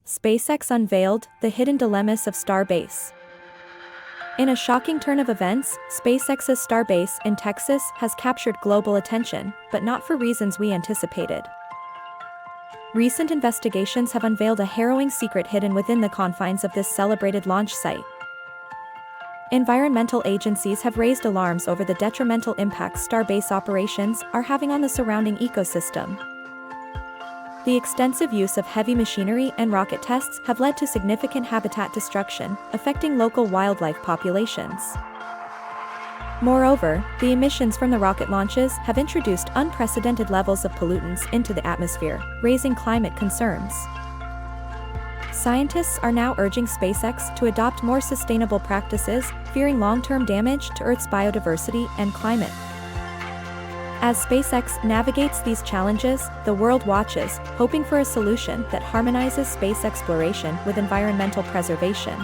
SpaceX unveiled the hidden dilemmas of Starbase. In a shocking turn of events, SpaceX's Starbase in Texas has captured global attention, but not for reasons we anticipated. Recent investigations have unveiled a harrowing secret hidden within the confines of this celebrated launch site. Environmental agencies have raised alarms over the detrimental impacts Starbase operations are having on the surrounding ecosystem. The extensive use of heavy machinery and rocket tests have led to significant habitat destruction, affecting local wildlife populations. Moreover, the emissions from the rocket launches have introduced unprecedented levels of pollutants into the atmosphere, raising climate concerns. Scientists are now urging SpaceX to adopt more sustainable practices, fearing long-term damage to Earth's biodiversity and climate. As SpaceX navigates these challenges, the world watches, hoping for a solution that harmonizes space exploration with environmental preservation.